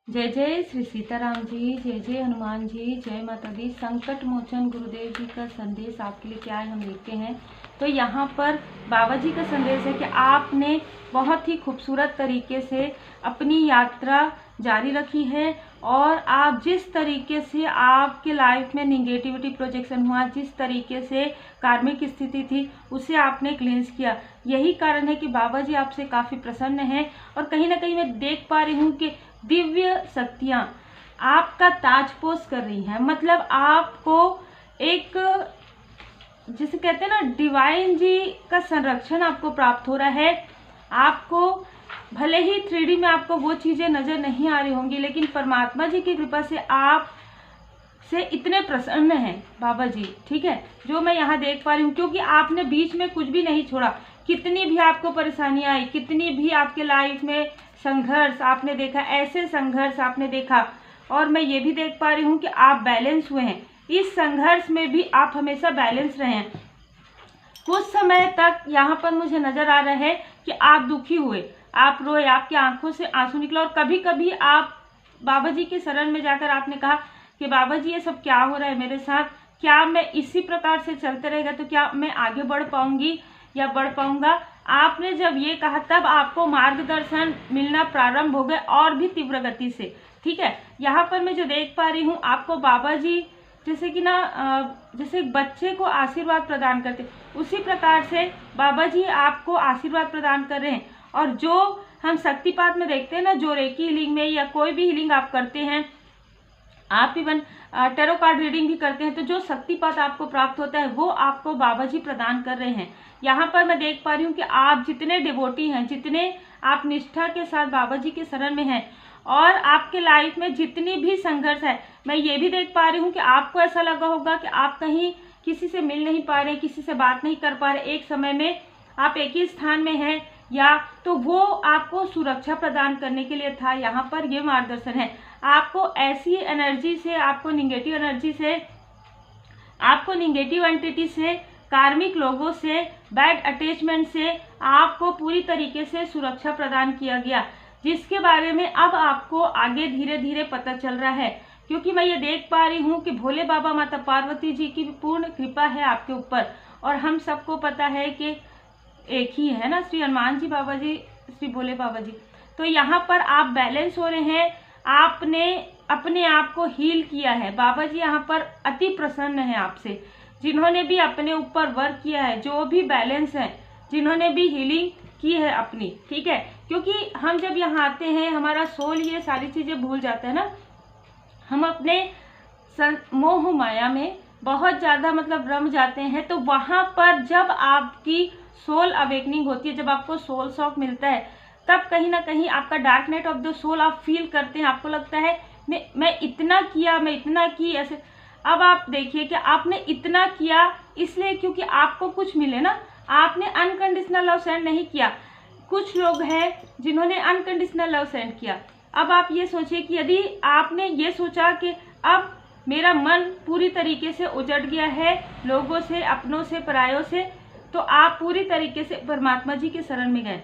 जय जय श्री सीताराम जी, जय जय हनुमान जी, जय माता दी। संकट मोचन गुरुदेव जी का संदेश आपके लिए क्या है हम देखते हैं। तो यहाँ पर बाबा जी का संदेश है कि आपने बहुत ही खूबसूरत तरीके से अपनी यात्रा जारी रखी है और आप जिस तरीके से आपके लाइफ में निगेटिविटी प्रोजेक्शन हुआ, जिस तरीके से कार्मिक स्थिति थी, उसे आपने क्लींस किया। यही कारण है कि बाबा जी आपसे काफ़ी प्रसन्न हैं और कहीं ना कहीं मैं देख पा रही हूँ कि दिव्य शक्तियाँ आपका ताजपोश कर रही हैं। मतलब आपको एक, जिसे कहते हैं ना, डिवाइन जी का संरक्षण आपको प्राप्त हो रहा है। आपको भले ही 3D में आपको वो चीज़ें नज़र नहीं आ रही होंगी, लेकिन परमात्मा जी की कृपा से आप से इतने प्रसन्न हैं बाबा जी, ठीक है, जो मैं यहाँ देख पा रही हूँ। क्योंकि आपने बीच में कुछ भी नहीं छोड़ा। कितनी भी आपको परेशानियाँ आई, कितनी भी आपके लाइफ में संघर्ष आपने देखा, ऐसे संघर्ष आपने देखा, और मैं ये भी देख पा रही हूँ कि आप बैलेंस हुए हैं। इस संघर्ष में भी आप हमेशा बैलेंस रहे हैं। कुछ समय तक यहाँ पर मुझे नजर आ रहा है कि आप दुखी हुए, आप रोए, आपकी आंखों से आंसू निकला, और कभी कभी आप बाबा जी के शरण में जाकर आपने कहा कि बाबा जी ये सब क्या हो रहा है मेरे साथ, क्या मैं इसी प्रकार से चलते रहेगा तो क्या मैं आगे बढ़ पाऊंगी या बढ़ पाऊंगा। आपने जब ये कहा तब आपको मार्गदर्शन मिलना प्रारंभ हो गए, और भी तीव्र गति से, ठीक है। यहाँ पर मैं जो देख पा रही हूँ, आपको बाबा जी जैसे कि ना, जैसे एक बच्चे को आशीर्वाद प्रदान करते, उसी प्रकार से बाबा जी आपको आशीर्वाद प्रदान कर रहे हैं। और जो हम शक्तिपात में देखते हैं ना, जो रेकी हीलिंग में या कोई भी हीलिंग आप करते हैं, आप इवन टेरो कार्ड रीडिंग भी करते हैं, तो जो शक्तिपात आपको प्राप्त होता है वो आपको बाबा जी प्रदान कर रहे हैं। यहाँ पर मैं देख पा रही हूँ कि आप जितने डिवोटी हैं, जितने आप निष्ठा के साथ बाबा जी के शरण में हैं, और आपके लाइफ में जितनी भी संघर्ष है, मैं ये भी देख पा रही हूँ कि आपको ऐसा लगा होगा कि आप कहीं किसी से मिल नहीं पा रहे, किसी से बात नहीं कर पा रहे, एक समय में आप एक ही स्थान में हैं, या तो वो आपको सुरक्षा प्रदान करने के लिए था। यहाँ पर ये मार्गदर्शन है। आपको ऐसी एनर्जी से, आपको निगेटिव एनर्जी से, आपको निगेटिव एंटिटी से, कार्मिक लोगों से, बैड अटैचमेंट से आपको पूरी तरीके से सुरक्षा प्रदान किया गया, जिसके बारे में अब आपको आगे धीरे धीरे पता चल रहा है। क्योंकि मैं ये देख पा रही हूँ कि भोले बाबा माता पार्वती जी की पूर्ण कृपा है आपके ऊपर, और हम सबको पता है कि एक ही है ना, श्री हनुमान जी बाबा जी, श्री भोले बाबा जी। तो यहाँ पर आप बैलेंस हो रहे हैं, आपने अपने आप को हील किया है। बाबा जी यहाँ पर अति प्रसन्न है आपसे, जिन्होंने भी अपने ऊपर वर्क किया है, जो भी बैलेंस है, जिन्होंने भी हीलिंग की है अपनी, ठीक है। क्योंकि हम जब यहाँ आते हैं, हमारा सोल ये सारी चीजें भूल जाता है ना, हम अपने मोह माया में बहुत ज्यादा मतलब रम जाते हैं। तो वहां पर जब आपकी सोल अवेकनिंग होती है, जब आपको सोल शॉक मिलता है, तब कहीं ना कहीं आपका dark night of the soul आप फील करते हैं। आपको लगता है मैं इतना किया, मैं इतना की, ऐसे। अब आप देखिए कि आपने इतना किया इसलिए क्योंकि आपको कुछ मिले ना, आपने अनकंडीशनल लव सेंड नहीं किया। कुछ लोग हैं जिन्होंने अनकंडीशनल लव सेंड किया। अब आप ये सोचिए कि यदि आपने ये सोचा कि अब मेरा मन पूरी तरीके से उजड़ गया है लोगों से, अपनों से, परायों से, तो आप पूरी तरीके से परमात्मा जी के शरण में गए।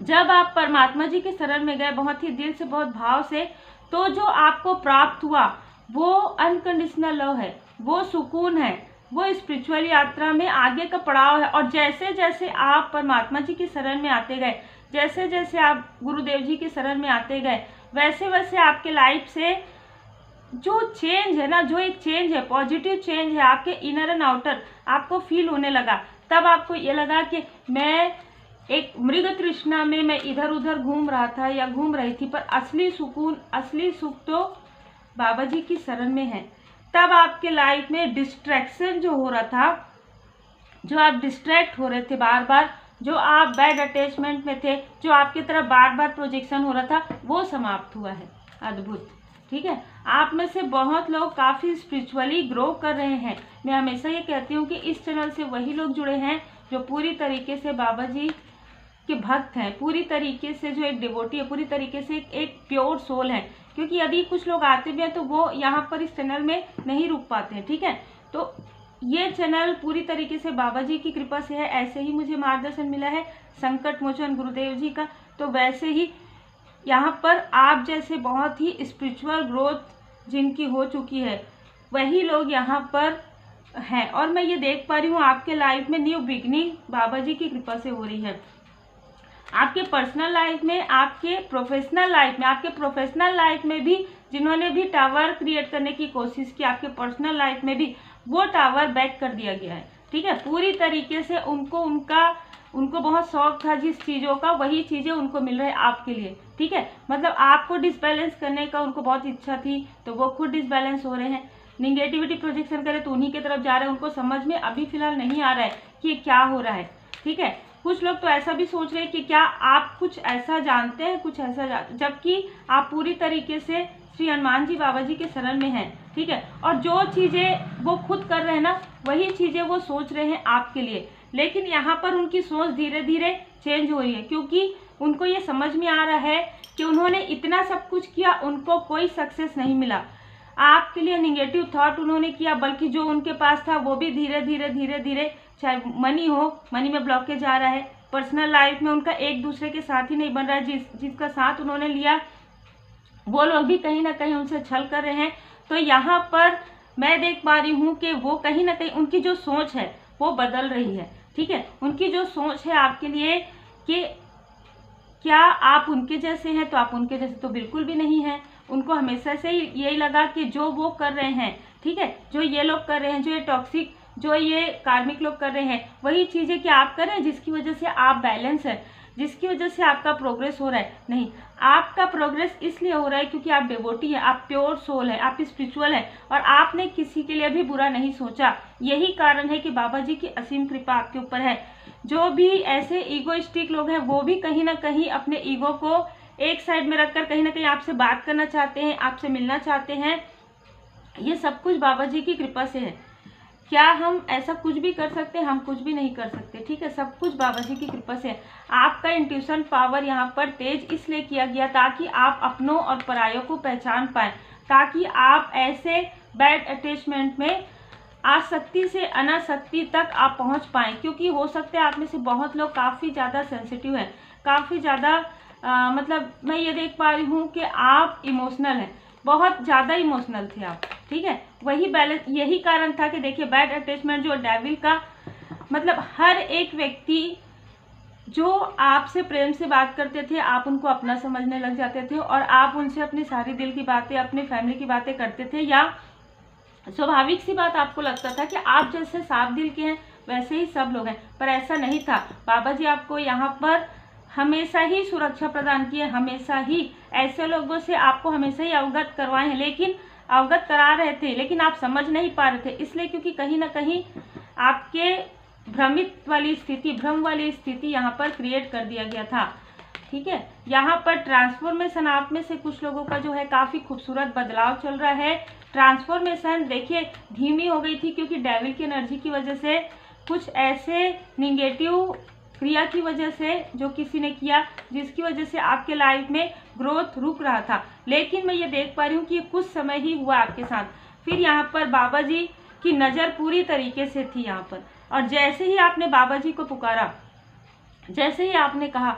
जब आप परमात्मा जी के शरण में गए बहुत ही दिल से, बहुत भाव से, तो जो आपको प्राप्त हुआ वो अनकंडीशनल लव है, वो सुकून है, वो स्पिरिचुअल यात्रा में आगे का पड़ाव है। और जैसे जैसे आप परमात्मा जी के शरण में आते गए, जैसे जैसे आप गुरुदेव जी के शरण में आते गए, वैसे वैसे आपके लाइफ से जो चेंज है ना, जो एक चेंज है, पॉजिटिव चेंज है, आपके इनर एंड आउटर आपको फील होने लगा। तब आपको ये लगा कि मैं एक मृग तृष्णा में मैं इधर उधर घूम रहा था या घूम रही थी, पर असली सुकून, असली सुख तो बाबा जी की शरण में है। तब आपके लाइफ में डिस्ट्रैक्शन जो हो रहा था, जो आप डिस्ट्रैक्ट हो रहे थे बार बार, जो आप बैड अटैचमेंट में थे, जो आपकी तरफ बार बार प्रोजेक्शन हो रहा था, वो समाप्त हुआ है। अद्भुत, ठीक है। आप में से बहुत लोग काफ़ी स्पिरिचुअली ग्रो कर रहे हैं। मैं हमेशा ये कहती हूँ कि इस चैनल से वही लोग जुड़े हैं जो पूरी तरीके से बाबा जी के भक्त हैं, पूरी तरीके से जो एक डिवोटी है, पूरी तरीके से एक प्योर सोल है। क्योंकि यदि कुछ लोग आते भी हैं तो वो यहाँ पर इस चैनल में नहीं रुक पाते हैं, ठीक है। तो ये चैनल पूरी तरीके से बाबा जी की कृपा से है। ऐसे ही मुझे मार्गदर्शन मिला है संकट मोचन गुरुदेव जी का, तो वैसे ही यहाँ पर आप जैसे बहुत ही स्पिरिचुअल ग्रोथ जिनकी हो चुकी है वही लोग यहाँ पर हैं। और मैं ये देख पा रही हूँ आपके लाइफ में न्यू बिगनिंग बाबा जी की कृपा से हो रही है। आपके पर्सनल लाइफ में, आपके प्रोफेशनल लाइफ में, आपके प्रोफेशनल लाइफ में भी जिन्होंने भी टावर क्रिएट करने की कोशिश की, आपके पर्सनल लाइफ में भी वो टावर बैक कर दिया गया है। ठीक है, पूरी तरीके से उनको बहुत शौक था जिस चीज़ों का, वही चीज़ें उनको मिल रही है आपके लिए। ठीक है, मतलब आपको डिसबैलेंस करने का उनको बहुत इच्छा थी, तो वो खुद डिसबैलेंस हो रहे हैं। निगेटिविटी प्रोजेक्शन करे तो उन्हीं की तरफ जा रहे हैं। उनको समझ में अभी फिलहाल नहीं आ रहा है कि ये क्या हो रहा है। ठीक है, कुछ लोग तो ऐसा भी सोच रहे हैं कि क्या आप कुछ ऐसा जानते हैं, कुछ ऐसा जबकि आप पूरी तरीके से श्री हनुमान जी बाबा जी के शरण में हैं। ठीक है, और जो चीज़ें वो खुद कर रहे हैं ना, वही चीज़ें वो सोच रहे हैं आपके लिए। लेकिन यहाँ पर उनकी सोच धीरे धीरे चेंज हो रही है, क्योंकि उनको ये समझ में आ रहा है कि उन्होंने इतना सब कुछ किया, उनको कोई सक्सेस नहीं मिला। आपके लिए निगेटिव थॉट उन्होंने किया, बल्कि जो उनके पास था वो भी धीरे धीरे चाहे मनी हो, मनी में ब्लॉकेज आ रहा है। पर्सनल लाइफ में उनका एक दूसरे के साथ ही नहीं बन रहा है। जिसका साथ उन्होंने लिया वो लोग भी कहीं ना कहीं उनसे छल कर रहे हैं। तो यहाँ पर मैं देख पा रही हूँ कि वो कहीं ना कहीं उनकी जो सोच है वो बदल रही है। ठीक है, उनकी जो सोच है आपके लिए कि क्या आप उनके जैसे हैं, तो आप उनके जैसे तो बिल्कुल भी नहीं हैं। उनको हमेशा से यही लगा कि जो वो कर रहे हैं, ठीक है, जो ये लोग कर रहे हैं, जो ये टॉक्सिक, जो ये कार्मिक लोग कर रहे हैं, वही चीज़ें कि आप कर रहे हैं जिसकी वजह से आप बैलेंस है, जिसकी वजह से आपका प्रोग्रेस हो रहा है। नहीं, आपका प्रोग्रेस इसलिए हो रहा है क्योंकि आप डिवोटी हैं, आप प्योर सोल है, आप स्पिरिचुअल है, और आपने किसी के लिए भी बुरा नहीं सोचा। यही कारण है कि बाबा जी की असीम कृपा आपके ऊपर है। जो भी ऐसे ईगोइस्टिक लोग हैं वो भी कहीं ना कहीं अपने ईगो को एक साइड में रखकर कहीं ना कहीं आपसे बात करना चाहते हैं, आपसे मिलना चाहते हैं। ये सब कुछ बाबा जी की कृपा से है। क्या हम ऐसा कुछ भी कर सकते हैं? हम कुछ भी नहीं कर सकते। ठीक है, सब कुछ बाबा जी की कृपा से है। आपका इंट्यूशन पावर यहाँ पर तेज इसलिए किया गया ताकि आप अपनों और परायों को पहचान पाएं, ताकि आप ऐसे बैड अटैचमेंट में आसक्ति से अनासक्ति तक आप पहुँच पाएँ। क्योंकि हो सकता है आप में से बहुत लोग काफ़ी ज़्यादा सेंसिटिव हैं, काफ़ी ज़्यादा मतलब मैं ये देख पा रही हूँ कि आप इमोशनल हैं, बहुत ज़्यादा इमोशनल थे आप। ठीक है, वही बैलेंस, यही कारण था कि देखिए बैड अटैचमेंट जो डेविल का, मतलब हर एक व्यक्ति जो आपसे प्रेम से बात करते थे आप उनको अपना समझने लग जाते थे, और आप उनसे अपनी सारी दिल की बातें, अपनी फैमिली की बातें करते थे, या स्वाभाविक सी बात आपको लगता था कि आप जैसे साफ दिल के हैं वैसे ही सब लोग हैं। पर ऐसा नहीं था। बाबा जी आपको यहाँ पर हमेशा ही सुरक्षा प्रदान की है, हमेशा ही ऐसे लोगों से आपको हमेशा ही अवगत करवाए हैं, लेकिन अवगत करा रहे थे लेकिन आप समझ नहीं पा रहे थे। इसलिए क्योंकि कहीं ना कहीं आपके भ्रमित वाली स्थिति, भ्रम वाली स्थिति यहाँ पर क्रिएट कर दिया गया था। ठीक है, यहाँ पर ट्रांसफॉर्मेशन आप में से कुछ लोगों का जो है काफ़ी खूबसूरत बदलाव चल रहा है। ट्रांसफॉर्मेशन देखिए धीमी हो गई थी क्योंकि डेविल की एनर्जी की वजह से, कुछ ऐसे निगेटिव क्रिया की वजह से जो किसी ने किया, जिसकी वजह से आपके लाइफ में ग्रोथ रुक रहा था। लेकिन मैं ये देख पा रही हूँ कि ये कुछ समय ही हुआ आपके साथ। फिर यहाँ पर बाबा जी की नज़र पूरी तरीके से थी यहाँ पर, और जैसे ही आपने बाबा जी को पुकारा, जैसे ही आपने कहा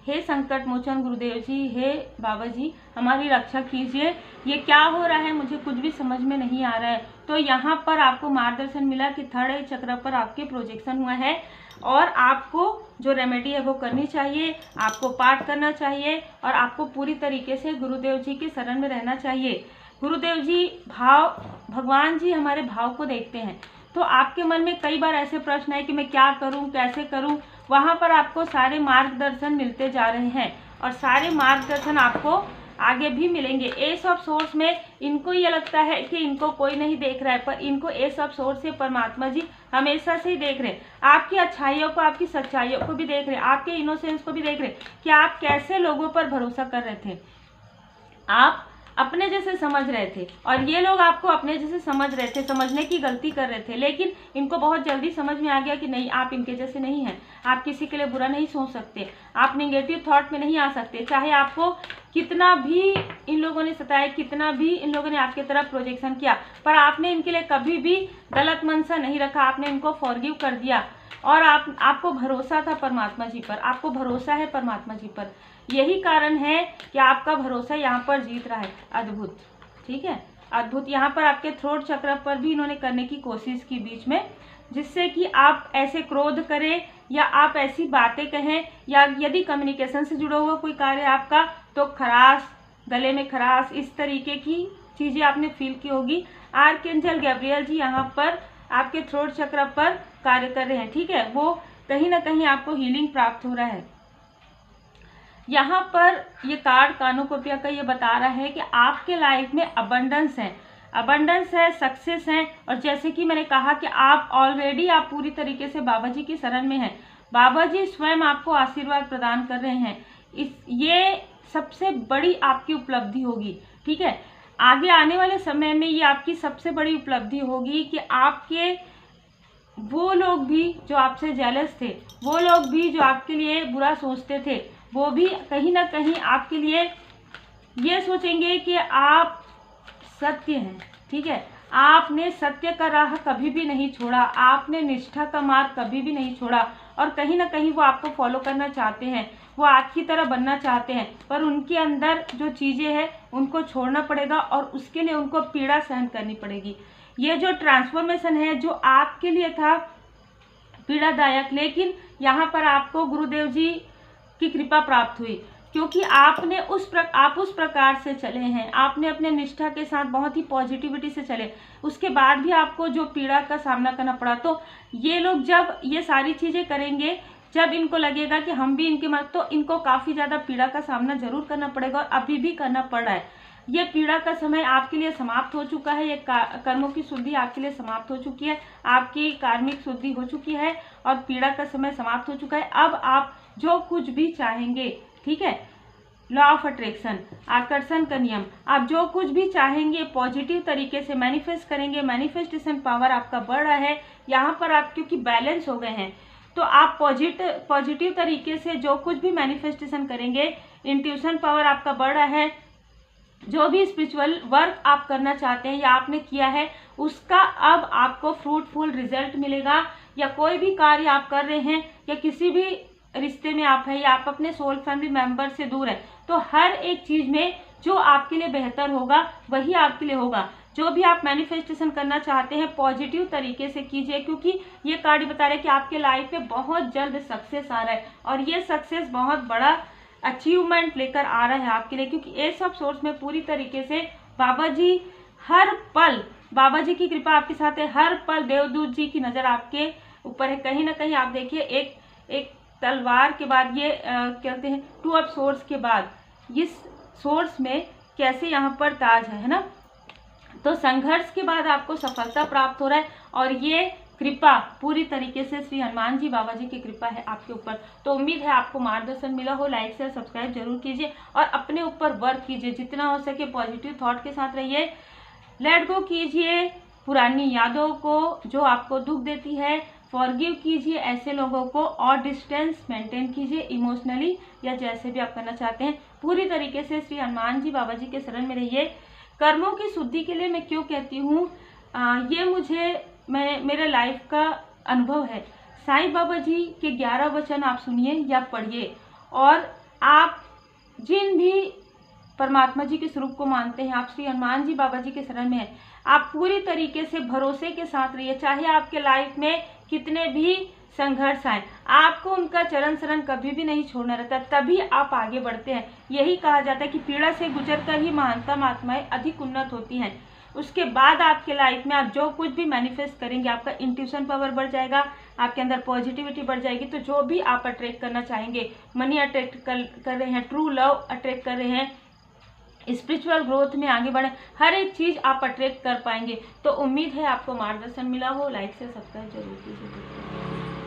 हे संकट मोचन गुरुदेव जी, हे बाबा जी हमारी रक्षा कीजिए, ये क्या हो रहा है मुझे कुछ भी समझ में नहीं आ रहा है, तो यहाँ पर आपको मार्गदर्शन मिला कि थर्ड आई चक्र पर आपके प्रोजेक्शन हुआ है, और आपको जो रेमेडी है वो करनी चाहिए, आपको पाठ करना चाहिए, और आपको पूरी तरीके से गुरुदेव जी के शरण में रहना चाहिए। गुरुदेव जी भगवान जी हमारे भाव को देखते हैं। तो आपके मन में कई बार ऐसे प्रश्न है कि मैं क्या करूं, कैसे करूं, वहां पर आपको सारे मार्गदर्शन मिलते जा रहे हैं, और सारे मार्गदर्शन आपको आगे भी मिलेंगे। एस ऑफ सोर्स में इनको ये लगता है कि इनको कोई नहीं देख रहा है, पर इनको एस ऑफ सोर्स से परमात्मा जी हमेशा से ही देख रहे हैं। आपकी अच्छाइयों को, आपकी सच्चाइयों को भी देख रहे हैं, आपके इनोसेंस को भी देख रहे हैं कि आप कैसे लोगों पर भरोसा कर रहे थे, आप अपने जैसे समझ रहे थे, और ये लोग आपको अपने जैसे समझ रहे थे, समझने की गलती कर रहे थे। लेकिन इनको बहुत जल्दी समझ में आ गया कि नहीं, आप इनके जैसे नहीं हैं, आप किसी के लिए बुरा नहीं सोच सकते, आप निगेटिव थॉट में नहीं आ सकते। चाहे आपको कितना भी इन लोगों ने सताया, कितना भी इन लोगों ने आपकी तरफ प्रोजेक्शन किया, पर आपने इनके लिए कभी भी गलत मनसा नहीं रखा, आपने इनको फॉरगिव कर दिया, और आपको भरोसा था परमात्मा जी पर, आपको भरोसा है परमात्मा जी पर। यही कारण है कि आपका भरोसा यहाँ पर जीत रहा है। अद्भुत, ठीक है, अद्भुत। यहाँ पर आपके थ्रोट चक्र पर भी इन्होंने करने की कोशिश की बीच में, जिससे कि आप ऐसे क्रोध करें या आप ऐसी बातें कहें, या यदि कम्युनिकेशन से जुड़ा हुआ कोई कार्य आपका, तो खराश, गले में खराश, इस तरीके की चीज़ें आपने फील की होगी। आर्कएंजल गैब्रियल जी यहाँ पर आपके थ्रोट चक्र पर कार्य कर रहे हैं, ठीक है, वो कहीं ना कहीं आपको हीलिंग प्राप्त हो रहा है। यहाँ पर ये कार्ड कानोकोपिया का ये बता रहा है कि आपके लाइफ में अबंडेंस है, अबंडेंस है, सक्सेस है। और जैसे कि मैंने कहा कि आप ऑलरेडी आप पूरी तरीके से बाबा जी की शरण में हैं, बाबा जी स्वयं आपको आशीर्वाद प्रदान कर रहे हैं। ये सबसे बड़ी आपकी उपलब्धि होगी, ठीक है। आगे आने वाले समय में ये आपकी सबसे बड़ी उपलब्धि होगी कि आपके वो लोग भी जो आपसे जेलस थे, वो लोग भी जो आपके लिए बुरा सोचते थे, वो भी कहीं ना कहीं आपके लिए ये सोचेंगे कि आप सत्य हैं, ठीक है। आपने सत्य का राह कभी भी नहीं छोड़ा, आपने निष्ठा का मार्ग कभी भी नहीं छोड़ा, और कहीं ना कहीं वो आपको फॉलो करना चाहते हैं, वो आपकी तरह बनना चाहते हैं, पर उनके अंदर जो चीज़ें हैं उनको छोड़ना पड़ेगा और उसके लिए उनको पीड़ा सहन करनी पड़ेगी। ये जो ट्रांसफॉर्मेशन है जो आपके लिए था पीड़ादायक, लेकिन यहाँ पर आपको गुरुदेव जी की कृपा प्राप्त हुई, क्योंकि आपने आप उस प्रकार से चले हैं, आपने अपने निष्ठा के साथ बहुत ही पॉजिटिविटी से चले, उसके बाद भी आपको जो पीड़ा का सामना करना पड़ा। तो ये लोग जब ये सारी चीज़ें करेंगे, जब इनको लगेगा कि हम भी इनके मत, तो इनको काफ़ी ज़्यादा पीड़ा का सामना जरूर करना पड़ेगा, और अभी भी करना पड़ रहा है। ये पीड़ा का समय आपके लिए समाप्त हो चुका है, ये कर्मों की शुद्धि आपके लिए समाप्त हो चुकी है, आपकी कार्मिक शुद्धि हो चुकी है, और पीड़ा का समय समाप्त हो चुका है। अब आप जो कुछ भी चाहेंगे, ठीक है, लॉ ऑफ अट्रैक्शन, आकर्षण का नियम, आप जो कुछ भी चाहेंगे पॉजिटिव तरीके से मैनिफेस्ट करेंगे, मैनिफेस्टेशन पावर आपका बढ़ रहा है। यहाँ पर आप क्योंकि बैलेंस हो गए हैं, तो आप पॉजिटिव तरीके से जो कुछ भी मैनिफेस्टेशन करेंगे, इंट्यूशन पावर आपका बढ़ रहा है। जो भी स्पिरिचुअल वर्क आप करना चाहते हैं या आपने किया है, उसका अब आपको फ्रूटफुल रिजल्ट मिलेगा। या कोई भी कार्य आप कर रहे हैं, या किसी भी रिश्ते में आप हैं, या आप अपने सोल फैमिली मेंबर से दूर है, तो हर एक चीज़ में जो आपके लिए बेहतर होगा वही आपके लिए होगा। जो भी आप मैनिफेस्टेशन करना चाहते हैं पॉजिटिव तरीके से कीजिए, क्योंकि ये कार्ड बता रहे हैं कि आपके लाइफ में बहुत जल्द सक्सेस आ रहा है, और ये सक्सेस बहुत बड़ा अचीवमेंट लेकर आ रहा है आपके लिए, क्योंकि ये सब सोर्स में पूरी तरीके से बाबा जी हर पल, बाबा जी की कृपा आपके साथ है, हर पल देवदूत जी की नज़र आपके ऊपर है। कहीं ना कहीं आप देखिए, एक तलवार के बाद ये कहते हैं टू ऑफ सोर्स के बाद इस सोर्स में कैसे यहाँ पर ताज है ना। तो संघर्ष के बाद आपको सफलता प्राप्त हो रहा है, और ये कृपा पूरी तरीके से श्री हनुमान जी बाबा जी की कृपा है आपके ऊपर। तो उम्मीद है आपको मार्गदर्शन मिला हो। लाइक शेयर सब्सक्राइब जरूर कीजिए, और अपने ऊपर वर्क कीजिए, जितना हो सके पॉजिटिव थॉट के साथ रहिए, लेट गो कीजिए पुरानी यादों को जो आपको दुख देती है, फॉरगिव कीजिए ऐसे लोगों को, और डिस्टेंस मेंटेन कीजिए इमोशनली या जैसे भी आप करना चाहते हैं। पूरी तरीके से श्री हनुमान जी बाबा जी के शरण में रहिए। कर्मों की शुद्धि के लिए मैं क्यों कहती हूँ, ये मेरे लाइफ का अनुभव है। साईं बाबा जी के 11 वचन आप सुनिए या पढ़िए, और आप जिन भी परमात्मा जी के स्वरूप को मानते हैं, आप श्री हनुमान जी बाबा जी के शरण में हैं, आप पूरी तरीके से भरोसे के साथ रहिए। चाहे आपके लाइफ में कितने भी संघर्ष आए, आपको उनका चरण शरण कभी भी नहीं छोड़ना रहता, तभी आप आगे बढ़ते हैं। यही कहा जाता है कि पीड़ा से गुजरकर ही महानतम आत्माएं अधिक उन्नत होती हैं। उसके बाद आपके लाइफ में आप जो कुछ भी मैनिफेस्ट करेंगे, आपका इंट्यूशन पावर बढ़ जाएगा, आपके अंदर पॉजिटिविटी बढ़ जाएगी। तो जो भी आप अट्रैक्ट करना चाहेंगे, मनी अट्रैक्ट कर रहे हैं, ट्रू लव अट्रैक्ट कर रहे हैं, स्पिरिचुअल ग्रोथ में आगे बढ़े, हर एक चीज़ आप अट्रैक्ट कर पाएंगे। तो उम्मीद है आपको मार्गदर्शन मिला हो। लाइक से सब्सक्राइब जरूर कीजिए।